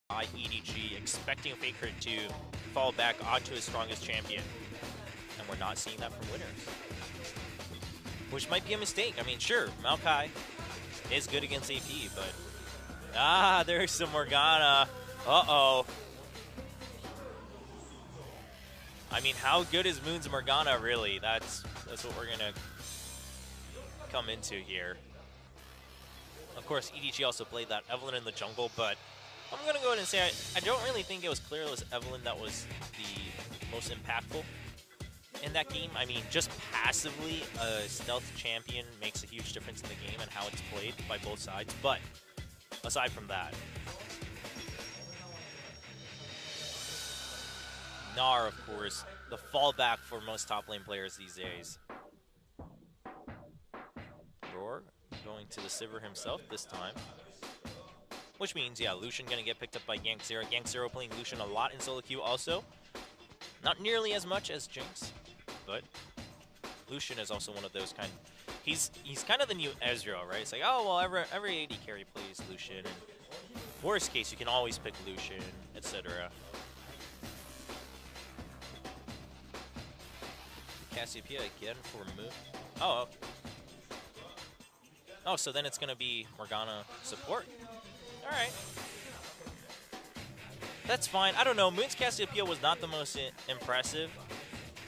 by EDG, expecting Faker to fall back onto his strongest champion. And we're not seeing that from winners. Which might be a mistake. I mean, sure, Maokai is good against AP, but... there's some Morgana. Uh-oh. I mean, how good is Moon's Morgana, really? That's what we're going to come into here. Of course, EDG also played that Evelynn in the jungle, but I'm going to go ahead and say I don't really think it was clear it was Evelynn that was the most impactful in that game. I mean, just passively, a stealth champion makes a huge difference in the game and how it's played by both sides, but aside from that, Gnar, of course, the fallback for most top lane players these days. Roar going to the Sivir himself this time. Which means, yeah, Lucian going to get picked up by Gank Zero. Gank Zero playing Lucian a lot in solo queue also. Not nearly as much as Jinx, but Lucian is also one of those kind. He's kind of the new Ezreal, right? It's like, oh, well, every AD carry plays Lucian. And worst case, you can always pick Lucian, etc. Cassiopeia again for Moon. Oh, so then it's going to be Morgana support. All right. That's fine. I don't know. Moon's Cassiopeia was not the most impressive.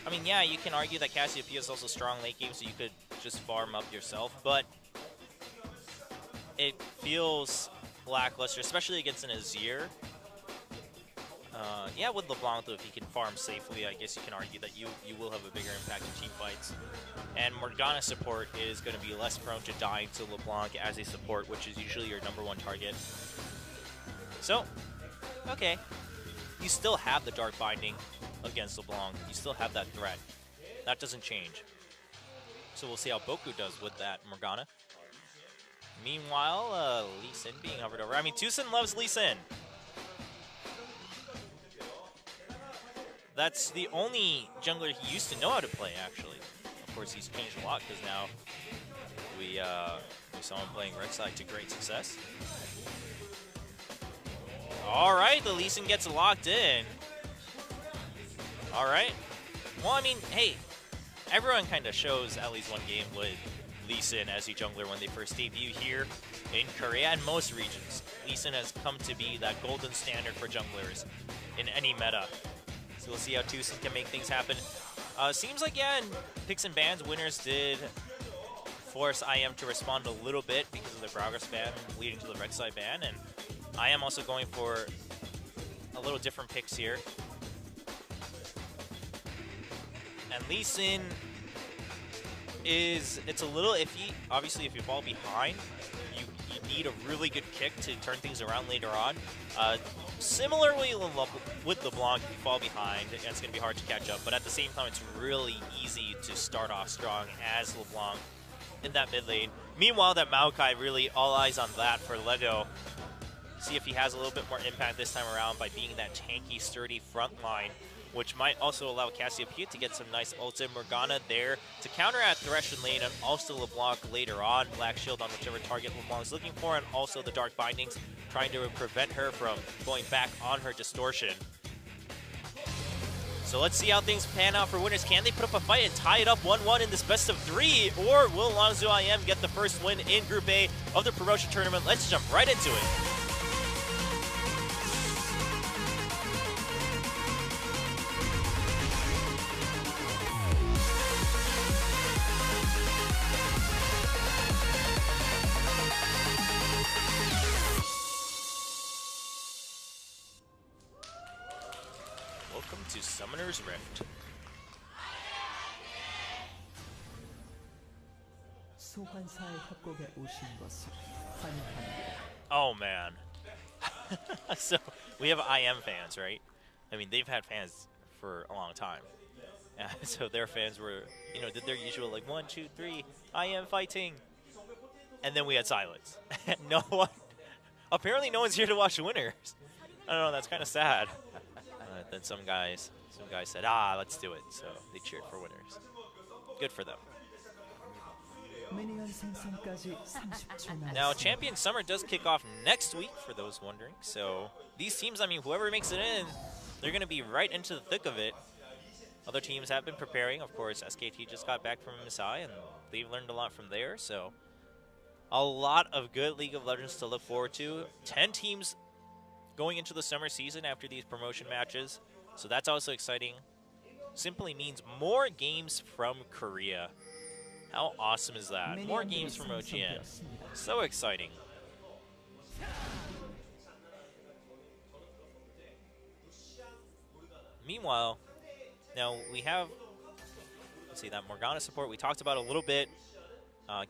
I mean, yeah, you can argue that Cassiopeia is also strong late game, so you could just farm up yourself, but it feels lackluster, especially against an Azir. Yeah, with LeBlanc, though, if he can farm safely, I guess you can argue that you will have a bigger impact in team fights. And Morgana support is going to be less prone to dying to LeBlanc as a support, which is usually your #1 target. So, okay. You still have the Dark Binding against LeBlanc. You still have that threat. That doesn't change. So we'll see how Boku does with that Morgana. Meanwhile, Lee Sin being hovered over. I mean, Tucson loves Lee Sin. That's the only jungler he used to know how to play, actually. Of course, he's changed a lot because now we saw him playing Rek'Sai to great success. All right, the Lee Sin gets locked in. All right. Well, I mean, hey, everyone kind of shows at least one game with Lee Sin as a jungler when they first debut here in Korea and most regions. Lee Sin has come to be that golden standard for junglers in any meta. So we'll see how Tucson can make things happen. Seems like, yeah, in picks and bans, winners did force IM to respond a little bit because of the progress ban leading to the Rek'Sai ban. And IM also going for a little different picks here. And Lee Sin it's a little iffy. Obviously, if you fall behind, you need a really good kick to turn things around later on. Similarly with LeBlanc, if you fall behind, it's going to be hard to catch up. But at the same time, it's really easy to start off strong as LeBlanc in that mid lane. Meanwhile, that Maokai, really all eyes on that for Lego. See if he has a little bit more impact this time around by being that tanky, sturdy front line, which might also allow Cassiopeia to get some nice ults in. Morgana there to counteract Thresh in lane, and also LeBlanc later on. Black Shield on whichever target LeBlanc is looking for, and also the Dark Bindings trying to prevent her from going back on her distortion. So let's see how things pan out for winners. Can they put up a fight and tie it up 1-1 in this best of 3? Or will Longzhu IM get the first win in Group A of the promotion tournament? Let's jump right into it. Welcome to Summoner's Rift. Oh man. So we have IM fans, right? I mean, they've had fans for a long time. So their fans were, did their usual like 1, 2, 3, IM fighting. And then we had silence. No one, apparently no one's here to watch the winners. I don't know, that's kind of sad. Then some guys said, let's do it. So they cheered for winners. Good for them. Now, Champion Summer does kick off next week, for those wondering. So these teams, I mean, whoever makes it in, they're going to be right into the thick of it. Other teams have been preparing. Of course, SKT just got back from MSI, and they've learned a lot from there. So a lot of good League of Legends to look forward to. 10 teams going into the summer season after these promotion matches. So that's also exciting. Simply means more games from Korea. How awesome is that? More games from OGN. So exciting. Meanwhile, now we have, let's see, that Morgana support we talked about a little bit.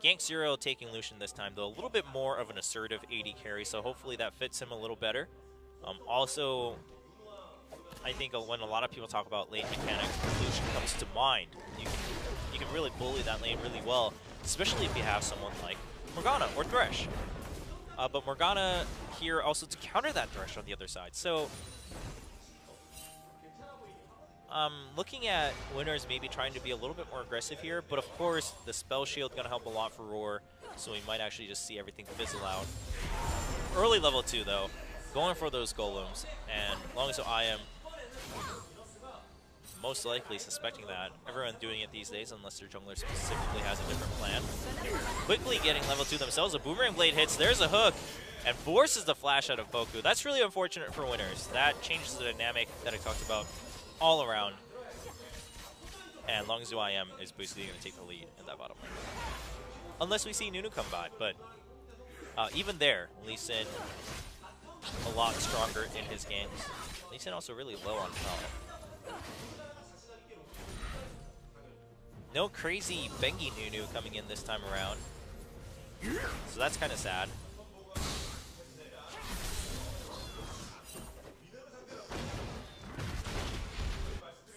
Gank Zero taking Lucian this time, though a little bit more of an assertive AD carry, so hopefully that fits him a little better. Also, I think when a lot of people talk about lane mechanics, Lucian comes to mind. You can really bully that lane really well, especially if you have someone like Morgana or Thresh. But Morgana here also to counter that Thresh on the other side. So, looking at winners maybe trying to be a little bit more aggressive here, but of course the spell shield going to help a lot for Roar, so we might actually just see everything fizzle out. Early level 2 though, going for those golems, and Longzhu IM most likely suspecting that. Everyone doing it these days unless their jungler specifically has a different plan. Quickly getting level 2 themselves, a Boomerang Blade hits, there's a hook, and forces the flash out of Poku. That's really unfortunate for winners. That changes the dynamic that I talked about all around. And Longzhu IM is basically going to take the lead in that bottom lane. Unless we see Nunu come by, but even there, Lee Sin a lot stronger in his games. Lee Sin also really low on health. No crazy Bengi Nunu coming in this time around. So that's kind of sad.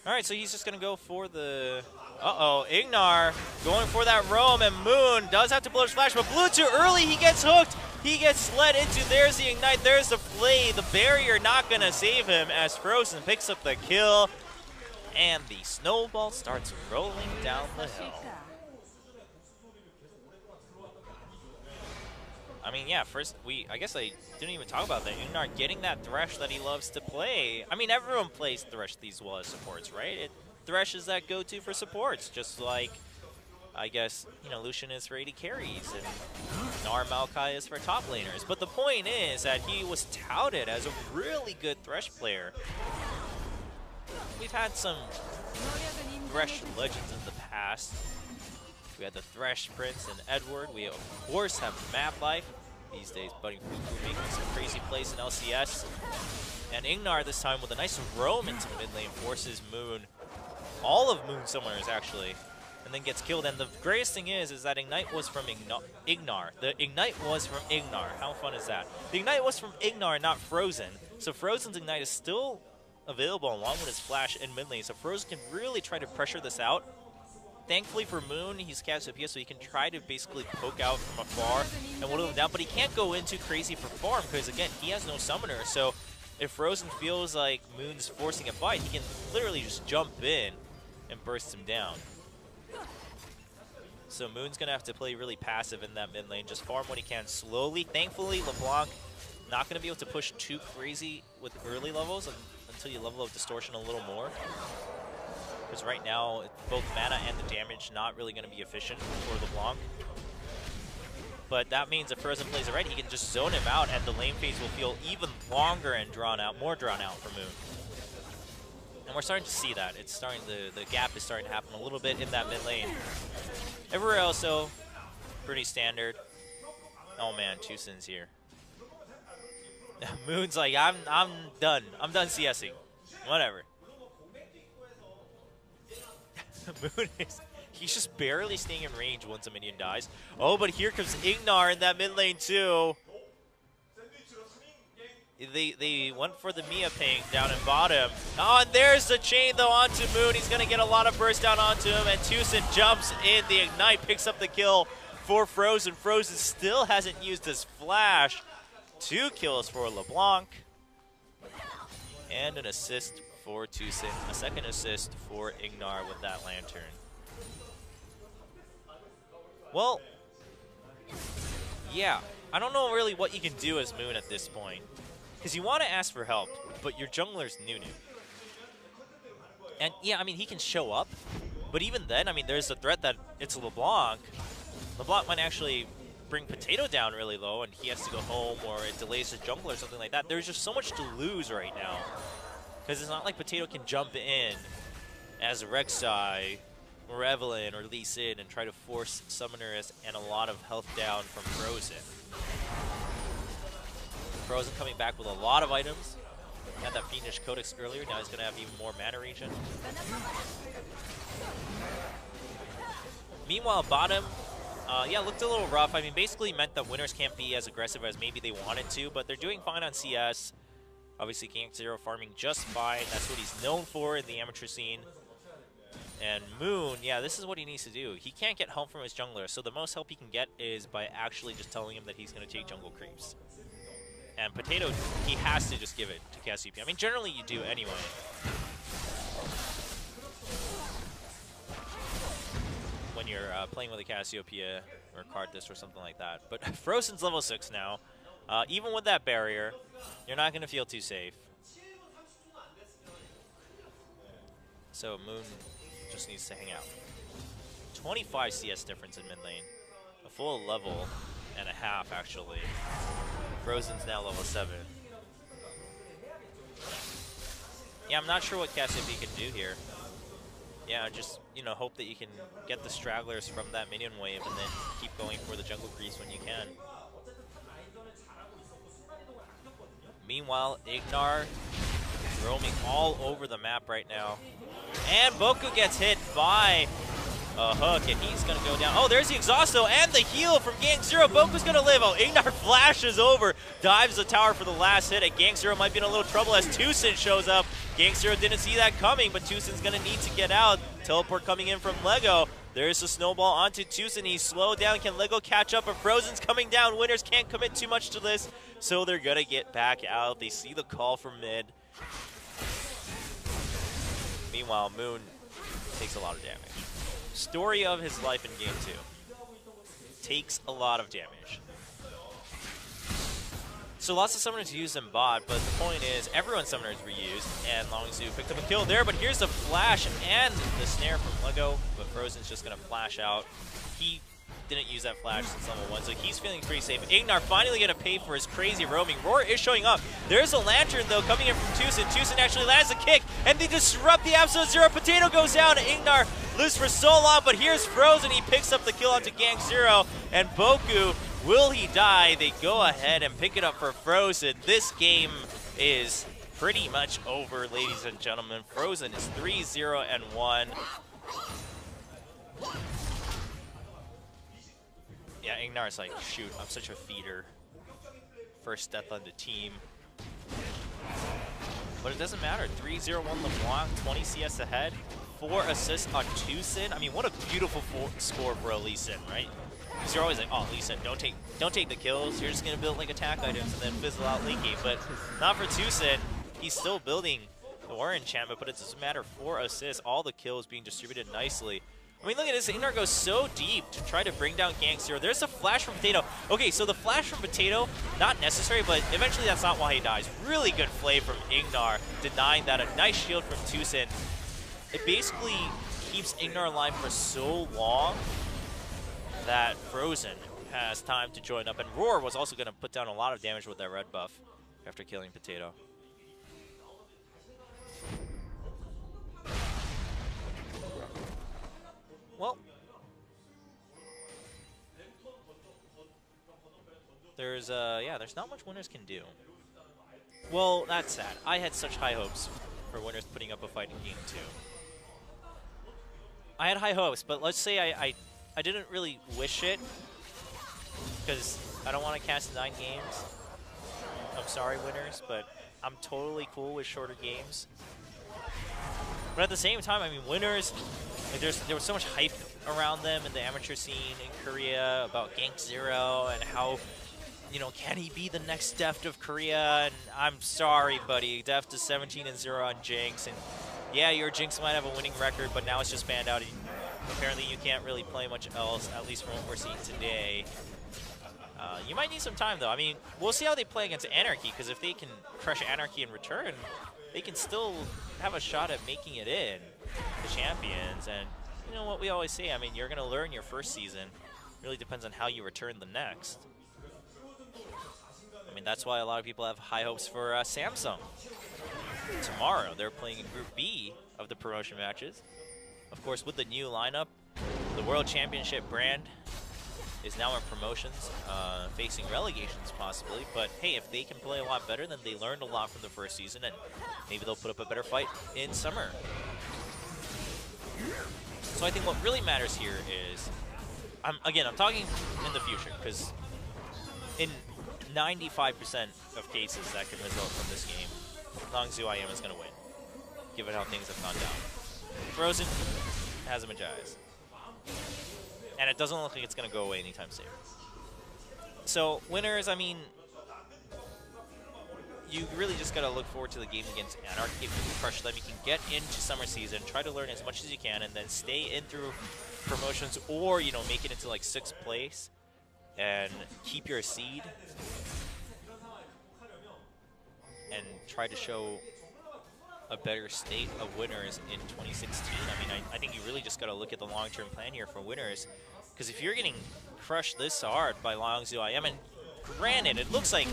Alright, so he's just going to go for the... Uh-oh, Ignar going for that roam, and Moon does have to blow his flash, but Blue too early, he gets hooked, he gets led into, there's the Ignite, there's the play, the barrier not going to save him as Frozen picks up the kill, and the snowball starts rolling down the hill. I mean, yeah, first, I guess I didn't even talk about that. Ignar getting that Thresh that he loves to play. I mean, everyone plays Thresh these well as supports, right? Thresh is that go-to for supports, just like, I guess, you know, Lucian is for AD carries, and Nar Maokai is for top laners. But the point is that he was touted as a really good Thresh player. We've had some Thresh legends in the past. We had the Thresh Prince and Edward. We, of course, have Map Life. These days, Budding Fufu making some crazy plays in LCS. And Ignar this time with a nice roam into mid lane forces Moon. All of Moon's summoners, actually. And then gets killed. And the greatest thing is that Ignite was from Ignar. The Ignite was from Ignar. How fun is that? The Ignite was from Ignar, not Frozen. So Frozen's Ignite is still available along with his flash in mid lane. So Frozen can really try to pressure this out. Thankfully for Moon, he's cast OP, so he can try to basically poke out from afar and whittle him down, but he can't go in too crazy for farm because, again, he has no summoner. So if Frozen feels like Moon's forcing a fight, he can literally just jump in and burst him down. So Moon's going to have to play really passive in that mid lane, just farm when he can slowly. Thankfully, LeBlanc not going to be able to push too crazy with early levels until you level up Distortion a little more. Because right now, both mana and the damage not really going to be efficient for LeBlanc. But that means if Frozen plays it right, he can just zone him out, and the lane phase will feel even longer and drawn out, more drawn out for Moon. And we're starting to see that. It's starting the gap is starting to happen a little bit in that mid lane. Everywhere else, though, pretty standard. Oh man, two Sins here. Moon's like, I'm done. I'm done CSing. Whatever. Moon is, he's just barely staying in range once a minion dies. Oh, but here comes Ignar in that mid lane too. They went for the Mia ping down in bottom. Oh, and there's the chain though onto Moon. He's gonna get a lot of burst down onto him, and Tucson jumps in. The Ignite picks up the kill for Frozen. Frozen still hasn't used his flash. 2 kills for LeBlanc. And an assist for Tucson. A second assist for Ignar with that lantern. Well, Yeah, I don't know really what you can do as Moon at this point. Because you want to ask for help, but your jungler's Nunu. And yeah, I mean, he can show up, but even then, I mean, there's a threat that it's LeBlanc. LeBlanc might actually bring Potato down really low, and he has to go home, or it delays his jungler or something like that. There's just so much to lose right now. Because it's not like Potato can jump in as Rek'Sai, or Evelynn, or Lee Sin, and try to force Summoners and a lot of health down from Frozen. Frozen coming back with a lot of items. He had that Fiendish Codex earlier, now he's going to have even more mana regen. Meanwhile, bottom, yeah, looked a little rough. I mean, basically meant that winners can't be as aggressive as maybe they wanted to, but they're doing fine on CS. Obviously, Gank0 farming just fine. That's what he's known for in the amateur scene. And Moon, yeah, this is what he needs to do. He can't get help from his jungler, so the most help he can get is by actually just telling him that he's going to take jungle creeps. And Potato, he has to just give it to Cassiopeia. I mean, generally you do anyway. When you're playing with a Cassiopeia or Karthus or something like that. But Frozen's level 6 now. Even with that barrier, you're not going to feel too safe. So Moon just needs to hang out. 25 CS difference in mid lane. A full level and a half, actually. Frozen's now level 7. Yeah, I'm not sure what Cassiopeia can do here. Yeah, just, you know, hope that you can get the stragglers from that minion wave and then keep going for the jungle creeps when you can. Meanwhile, Ignar roaming all over the map right now. And Boku gets hit by a hook, and he's going to go down. Oh, there's the Exhausto and the heal from Gank0. Boku's going to live. Oh, Ignar flashes over, dives the tower for the last hit, and Gank0 might be in a little trouble as Tucson shows up. Gank0 didn't see that coming, but Tucson's going to need to get out. Teleport coming in from Lego. There's a snowball onto Tucson. He's slowed down. Can Lego catch up? But Frozen's coming down. Winners can't commit too much to this, so they're going to get back out. They see the call from mid. Meanwhile, Moon takes a lot of damage. Story of his life in Game 2. Takes a lot of damage. So lots of summoners used in bot, but the point is everyone's summoners were used, and Longzhu picked up a kill there, but here's the flash and the snare from Lego, but Frozen's just going to flash out. He didn't use that flash since level 1, so he's feeling pretty safe. Ignar finally going to pay for his crazy roaming. Roar is showing up. There's a Lantern, though, coming in from Tucson. Tucson actually lands a kick, and they disrupt the Absolute Zero. Potato goes down. Ignar lives for so long, but here's Frozen. He picks up the kill onto Gank0, and Boku, will he die? They go ahead and pick it up for Frozen. This game is pretty much over, ladies and gentlemen. Frozen is 3-0-1. Yeah, Ignar's like, shoot, I'm such a feeder. First death on the team. But it doesn't matter. 3-0-1 LeBlanc, 20 CS ahead. 4 assists on Tucson. I mean, what a beautiful score for a Lee Sin, right? Because you're always like, oh, Lee Sin, don't take the kills. You're just going to build like attack items and then fizzle out late game. But not for Tucson. He's still building the War enchantment, but it doesn't matter. 4 assists, all the kills being distributed nicely. I mean, look at this. Ignar goes so deep to try to bring down Gank0. There's a flash from Potato. Okay, so the flash from Potato, not necessary, but eventually that's not why he dies. Really good play from Ignar, denying that. A nice shield from Tucson. It basically keeps Ignar alive for so long that Frozen has time to join up. And Roar was also going to put down a lot of damage with that red buff after killing Potato. Well, there's not much winners can do. Well, that's sad. I had such high hopes for winners putting up a fight in Game 2. I had high hopes, but let's say I didn't really wish it because I don't want to cast 9 games. I'm sorry, winners, but I'm totally cool with shorter games. But at the same time, I mean, winners, like there was so much hype around them in the amateur scene in Korea about Gank0 and how, you know, can he be the next Deft of Korea? And I'm sorry, buddy. Deft is 17-0 on Jinx, and yeah, your Jinx might have a winning record, but now it's just banned out. Apparently, you can't really play much else, at least from what we're seeing today. You might need some time, though. I mean, we'll see how they play against Anarchy, because if they can crush Anarchy in return, they can still have a shot at making it in the champions. And you know what we always say, I mean, you're going to learn your first season. It really depends on how you return the next. I mean, that's why a lot of people have high hopes for Samsung. Tomorrow, they're playing in Group B of the promotion matches. Of course, with the new lineup, the World Championship brand is now in promotions, facing relegations possibly. But hey, if they can play a lot better, then they learned a lot from the first season, and maybe they'll put up a better fight in summer. So I think what really matters here is, I'm talking in the future, because in 95% of cases that can result from this game, Longzhu IM is going to win, given how things have gone down. Frozen has him in Jais. And it doesn't look like it's going to go away anytime soon. So, winners, I mean, you really just got to look forward to the game against Anarchy. If you can crush them, you can get into summer season, try to learn as much as you can, and then stay in through promotions, or, you know, make it into like 6th place and keep your seed and try to show a better state of winners in 2016. I mean, I think you really just got to look at the long-term plan here for winners, because if you're getting crushed this hard by Longzhu IM, and granted, it looks like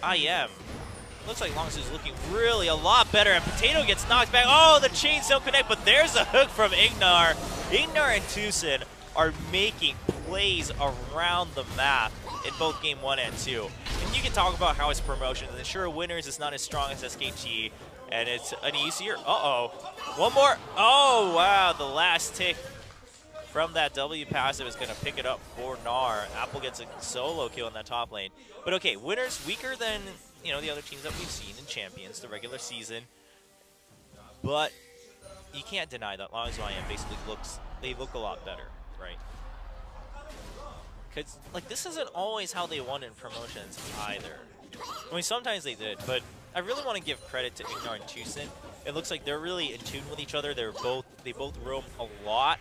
Longzhu's looking really a lot better, and Potato gets knocked back. Oh, the chains don't connect, but there's a hook from Ignar. Ignar and Tucson are making plays around the map in both Game 1 and 2. And you can talk about how it's promotions, and sure, winners is not as strong as SKT, and it's an easier, one more, oh wow, the last tick from that W passive is gonna pick it up for Gnar. Apple gets a solo kill in that top lane. But okay, winners weaker than, you know, the other teams that we've seen in Champions, the regular season. But you can't deny that Longzhu IM basically they look a lot better, right? Because, like, this isn't always how they won in promotions either. I mean, sometimes they did, but I really want to give credit to Ignar and Tucson. It looks like they're really in tune with each other. They both roam a lot.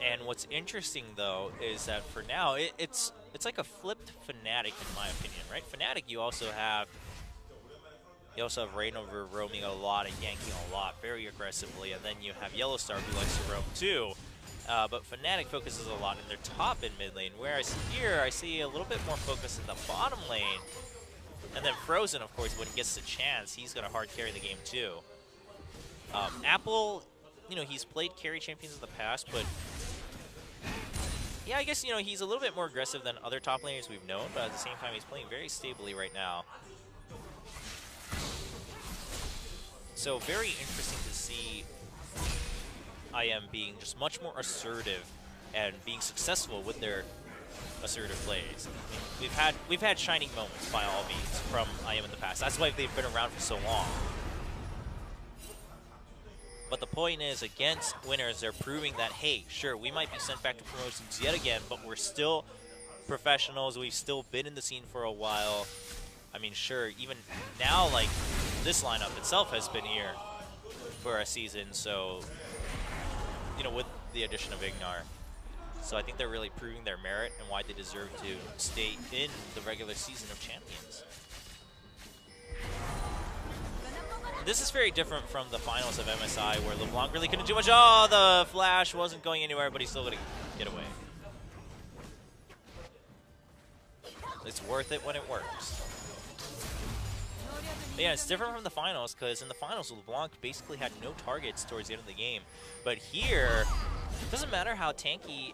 And what's interesting, though, is that for now, it's like a flipped Fnatic, in my opinion, right? Fnatic, you also have Reignover roaming a lot and yanking a lot, very aggressively, and then you have Yellowstar, who likes to roam too. But Fnatic focuses a lot in their top and mid lane, whereas here I see a little bit more focus in the bottom lane. And then Frozen, of course, when he gets the chance, he's going to hard carry the game too. Apple, you know, he's played carry champions in the past, but yeah, I guess, you know, he's a little bit more aggressive than other top laners we've known, but at the same time, he's playing very stably right now. So very interesting to see IM being just much more assertive and being successful with their assertive plays. I mean, we've had shining moments by all means from IM in the past. That's why they've been around for so long. But the point is, against winners, they're proving that, hey, sure, we might be sent back to promotions yet again, but we're still professionals. We've still been in the scene for a while. I mean, sure, even now, like, this lineup itself has been here for a season, so, you know, with the addition of Ignar. So I think they're really proving their merit and why they deserve to stay in the regular season of Champions. This is very different from the finals of MSI, where LeBlanc really couldn't do much. Oh, the flash wasn't going anywhere, but he's still going to get away. It's worth it when it works. But yeah, it's different from the finals, because in the finals, LeBlanc basically had no targets towards the end of the game. But here, it doesn't matter how tanky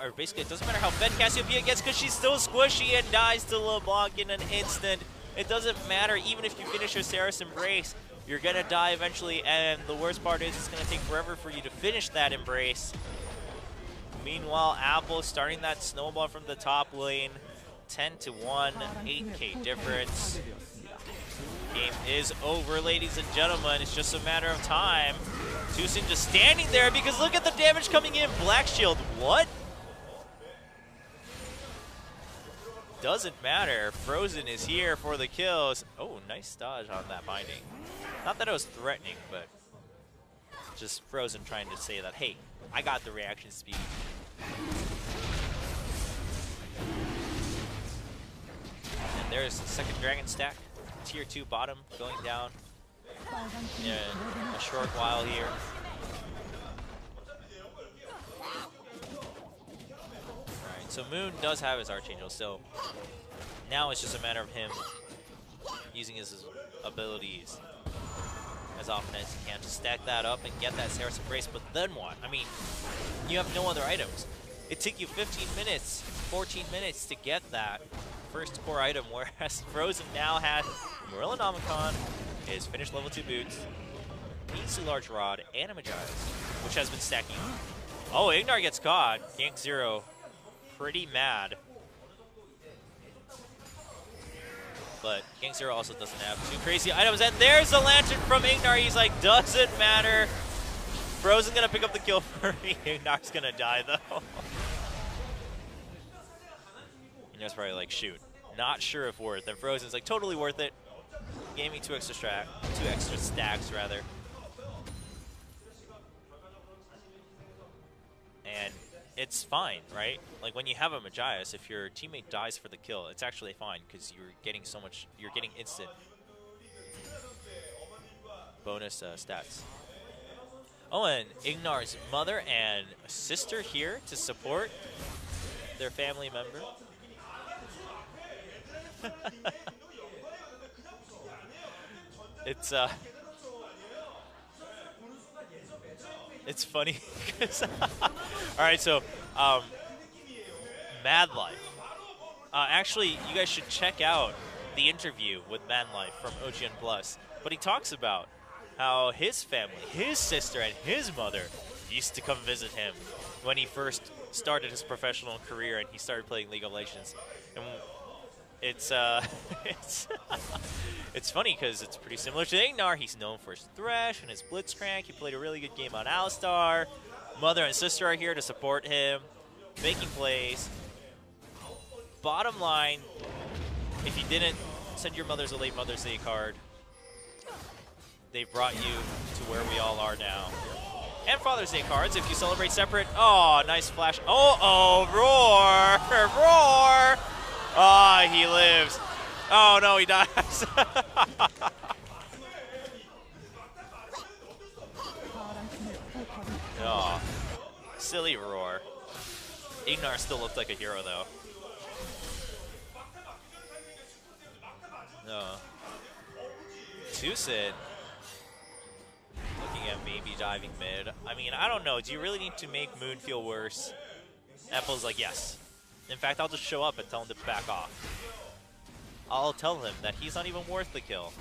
or basically it doesn't matter how fed Cassiopeia gets, because she's still squishy and dies to LeBlanc in an instant. It doesn't matter, even if you finish your Sarah's Embrace, you're going to die eventually, and the worst part is it's going to take forever for you to finish that Embrace. Meanwhile, Apple starting that snowball from the top lane, 10-1, 8K difference. Game is over, ladies and gentlemen. It's just a matter of time. Tucson just standing there because look at the damage coming in. Black Shield, what? Doesn't matter. Frozen is here for the kills. Oh, nice dodge on that binding. Not that it was threatening, but just Frozen trying to say that, hey, I got the reaction speed. And there's the second dragon stack. Tier 2 bottom going down in a short while here. Alright, so Moon does have his Archangel, so now it's just a matter of him using his abilities as often as he can to stack that up and get that Saracen Brace, but then what? I mean, you have no other items. It took you 15 minutes, 14 minutes to get that first core item, whereas Frozen now has Morellonomicon, his finished level 2 boots, Measly Large Rod, and a Magias, which has been stacking. Oh, Ignar gets caught. Gank Zero pretty mad. But Gank Zero also doesn't have too crazy items. And there's the Lantern from Ignar. He's like, doesn't matter. Frozen gonna pick up the kill for me. Ignar's gonna die though. Ignar's probably like, shoot, not sure if worth. And Frozen's like, totally worth it. Gave me two extra stacks rather. And it's fine, right? Like when you have a Magias, if your teammate dies for the kill, it's actually fine because you're getting so much, you're getting instant bonus stats. Oh, and Ignar's mother and sister here to support their family member. It's funny because all right, so Mad Life. Actually, you guys should check out the interview with Mad Life from OGN Plus. But he talks about how his family, his sister, and his mother used to come visit him when he first started his professional career and he started playing League of Legends. And it's it's funny because it's pretty similar to Ignar. He's known for his Thresh and his Blitzcrank. He played a really good game on Alistar. Mother and sister are here to support him, making plays. Bottom line, if you didn't send your mothers a late Mother's Day card, they've brought you to where we all are now. And Father's Day cards if you celebrate separate. Oh, nice flash. Oh, roar, roar. Oh, he lives. Oh, no, he dies. Oh, silly roar. Ignar still looked like a hero, though. No. Tucson looking at maybe diving mid. I mean, I don't know. Do you really need to make Moon feel worse? Apple's like, yes. In fact, I'll just show up and tell him to back off. I'll tell him that he's not even worth the kill.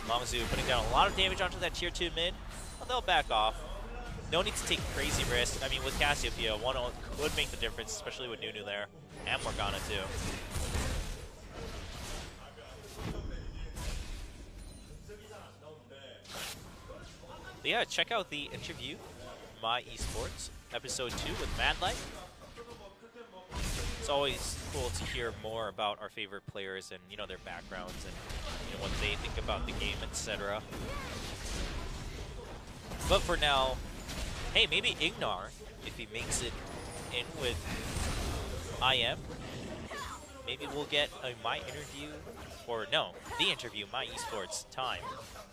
Longzhu putting down a lot of damage onto that tier 2 mid. Well, they'll back off. No need to take crazy risks. I mean, with Cassiopeia, one could make the difference, especially with Nunu there. And Morgana, too. But yeah, check out the interview, My Esports, episode 2 with Mad Life. It's always cool to hear more about our favorite players and, you know, their backgrounds and, you know, what they think about the game, etc. But for now, hey, maybe Ignar, if he makes it in with IM, maybe we'll get a My Interview, or no, the interview, My Esports time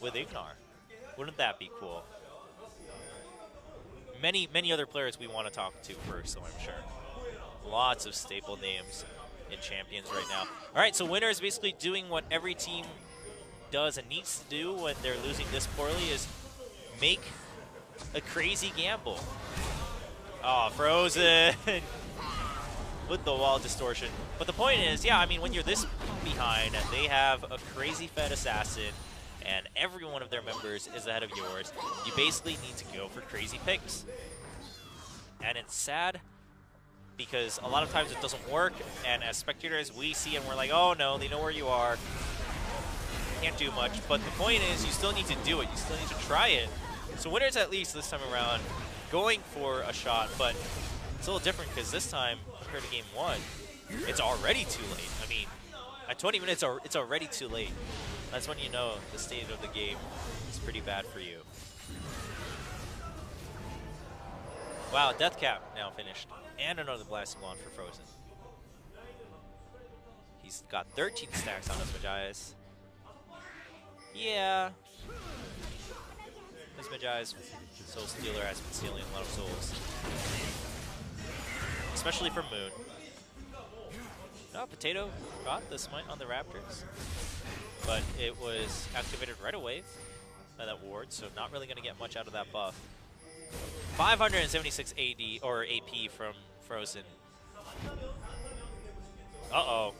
with Ignar. Wouldn't that be cool? Many other players we want to talk to first, so I'm sure. Lots of staple names in Champions right now. All right, so Winner is basically doing what every team does and needs to do when they're losing this poorly, is make a crazy gamble. Oh, Frozen with the wall distortion. But the point is, yeah, I mean, when you're this behind and they have a crazy fed assassin and every one of their members is ahead of yours, you basically need to go for crazy picks. And it's sad because a lot of times it doesn't work, and as spectators we see and we're like, oh no, they know where you are, can't do much. But the point is, you still need to do it, you still need to try it. So Winner's at least this time around going for a shot, but it's a little different because this time, compared to game 1, it's already too late. I mean, at 20 minutes, it's already too late. That's when you know the state of the game is pretty bad for you. Wow, Death Cap now finished. And another Blasting Wand for Frozen. He's got 13 stacks on his Magias. Yeah. This Magias Soul Stealer has been stealing a lot of souls. Especially from Moon. Oh, Potato got the smite on the Raptors. But it was activated right away by that ward, so not really going to get much out of that buff. 576 AD or AP from Frozen. Uh-oh.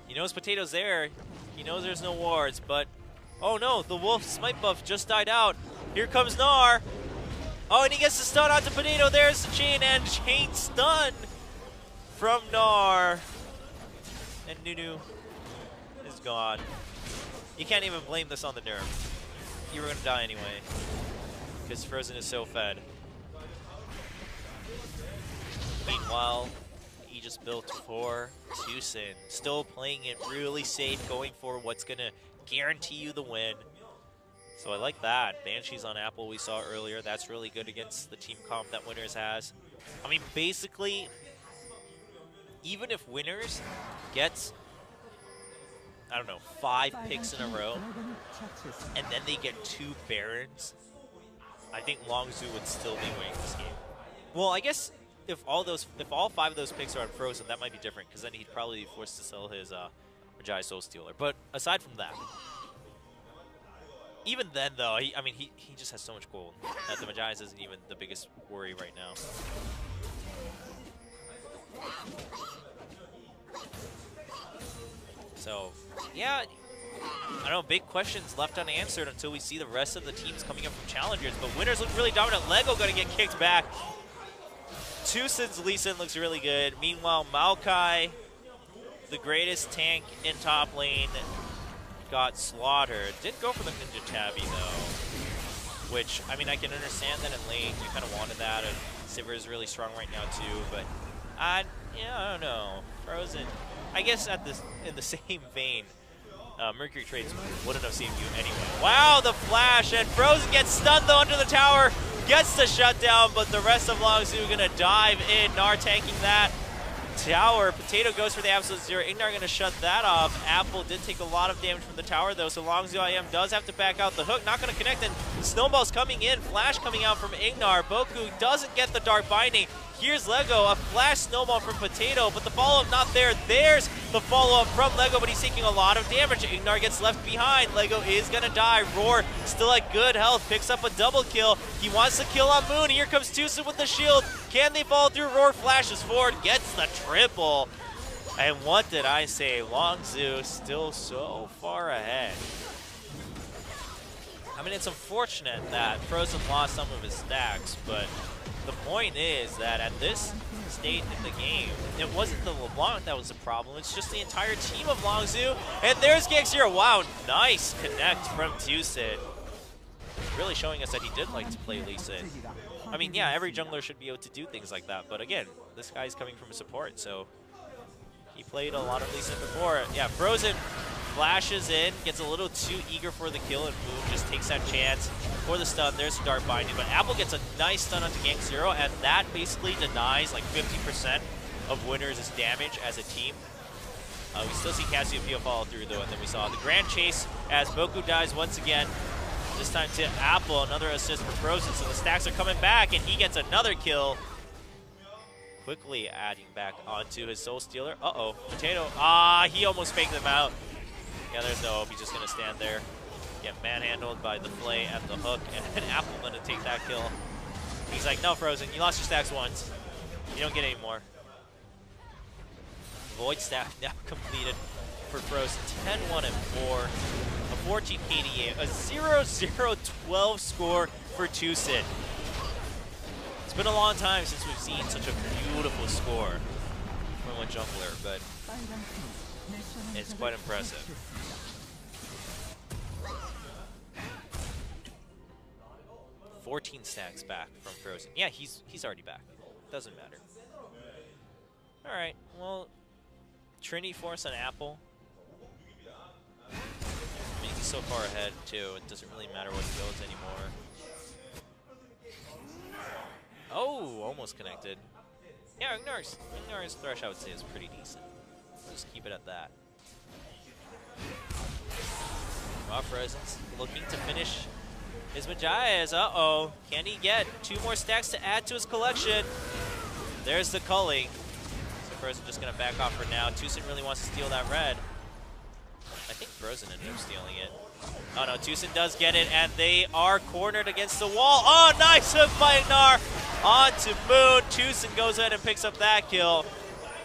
He knows Potato's there. He knows there's no wards, but oh no, the Wolf smite buff just died out. Here comes Gnar. Oh, and he gets the stun onto Potato. There's the chain, and chain stun from Gnar. And Nunu is gone. You can't even blame this on the nerf. You were going to die anyway, because Frozen is so fed. Meanwhile, he just built for Tucson. Still playing it really safe, going for what's going to guarantee you the win. So I like that. Banshees on Apple we saw earlier. That's really good against the team comp that Winners has. I mean, basically, even if Winners gets, I don't know, 5 picks in a row, and then they get 2 Barons, I think Longzhu would still be winning this game. Well, I guess if all 5 of those picks are on Frozen, that might be different, because then he'd probably be forced to sell his Magi Soul Stealer. But aside from that, even then, though, he just has so much gold that the Magi's isn't even the biggest worry right now. So, yeah, I don't know, big questions left unanswered until we see the rest of the teams coming up from Challengers. But Winners look really dominant. Lego going to get kicked back. Tucson's Lee Sin looks really good. Meanwhile, Maokai, the greatest tank in top lane, got slaughtered. Did go for the Ninja Tabby, though. Which, I mean, I can understand that in lane. You kind of wanted that. And Sivir is really strong right now, too. But, yeah, I don't know. Frozen. I guess in the same vein, Mercury Trades wouldn't have saved you anyway. Wow, the flash, and Frozen gets stunned though under the tower, gets the shutdown, but the rest of Longzhu gonna dive in. Gnar tanking that tower. Potato goes for the absolute zero. Ignar gonna shut that off. Apple did take a lot of damage from the tower though, so Longzhu IM does have to back out. The hook not gonna connect, and Snowball's coming in. Flash coming out from Ignar. Boku doesn't get the Dark Binding. Here's Lego, a flash snowball from Potato, but the follow-up not there. There's the follow-up from Lego, but he's taking a lot of damage. Ignar gets left behind. Lego is gonna die. Roar still at good health, picks up a double kill. He wants to kill on Moon. Here comes Tucson with the shield. Can they follow through? Roar flashes forward, gets the triple. And what did I say? Longzhu still so far ahead. I mean, it's unfortunate that Frozen lost some of his stacks, but the point is that at this state in the game, it wasn't the LeBlanc that was the problem, it's just the entire team of Longzhu. And there's Gangzero. Wow, nice connect from Tucson. Really showing us that he did like to play Lee Sin. I mean, yeah, every jungler should be able to do things like that, but again, this guy's coming from a support, so he played a lot of Lee Sin before. Yeah, Frozen flashes in, gets a little too eager for the kill, and Moon just takes that chance for the stun. There's the Dark Binding, but Apple gets a nice stun onto Gangzero, and that basically denies like 50% of Winners' damage as a team. We still see Cassiopeia follow through though, and then we saw the Grand Chase as Boku dies once again. This time to Apple, another assist for Frozen, so the stacks are coming back, and he gets another kill. Quickly adding back onto his Soul Stealer. Uh-oh, Potato. He almost faked them out. Yeah, there's no hope. He's just going to stand there, get manhandled by the Flay and the hook, and then Apple going to take that kill. He's like, no, Frozen, you lost your stacks once. You don't get any more. Void stack now completed for Frozen. 10-1 and 4, a 14 KDA, a 0-0-12 score for Tucson. It's been a long time since we've seen such a beautiful score from a jungler, but it's quite impressive. 14 stacks back from Frozen. Yeah, he's already back. Doesn't matter. All right, well, Trinity Force on Apple. I mean, he's so far ahead too. It doesn't really matter what he builds anymore. Oh, almost connected. Yeah, Ignar's thresh, I would say, is pretty decent. Just keep it at that. Frozen's looking to finish his Majias. Uh-oh. Can he get 2 more stacks to add to his collection? There's the culling. So Frozen just going to back off for now. Tucson really wants to steal that red. I think Frozen ended up stealing it. Oh no, Tucson does get it, and they are cornered against the wall. Oh, nice hook by Ignar onto Moon. Tucson goes ahead and picks up that kill.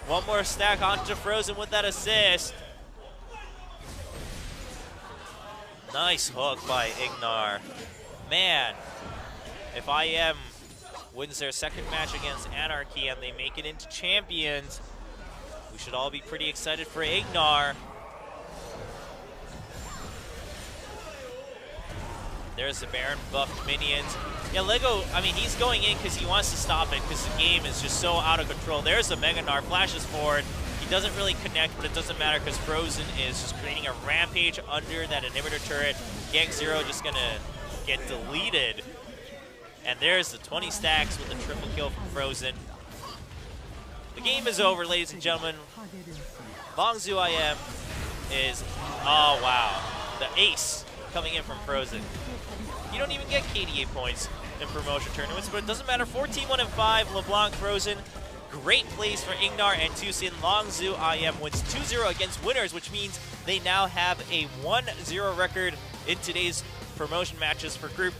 1 more stack onto Frozen with that assist. Nice hook by Ignar. Man, if IM wins their 2nd match against Anarchy and they make it into champions, we should all be pretty excited for Ignar. There's the Baron buffed minions. Yeah, Lego, I mean, he's going in because he wants to stop it because the game is just so out of control. There's the Mega Gnar, flashes forward. He doesn't really connect, but it doesn't matter because Frozen is just creating a rampage under that inhibitor turret. Gang Zero just going to get deleted. And there's the 20 stacks with a triple kill from Frozen. The game is over, ladies and gentlemen. Longzhu IM is, oh wow, the ace coming in from Frozen. You don't even get KDA points in promotion tournaments, but it doesn't matter. 14-1-5, LeBlanc, Frozen. Great plays for Ignar and Tucson. Longzhu IM wins 2-0 against winners, which means they now have a 1-0 record in today's promotion matches for Group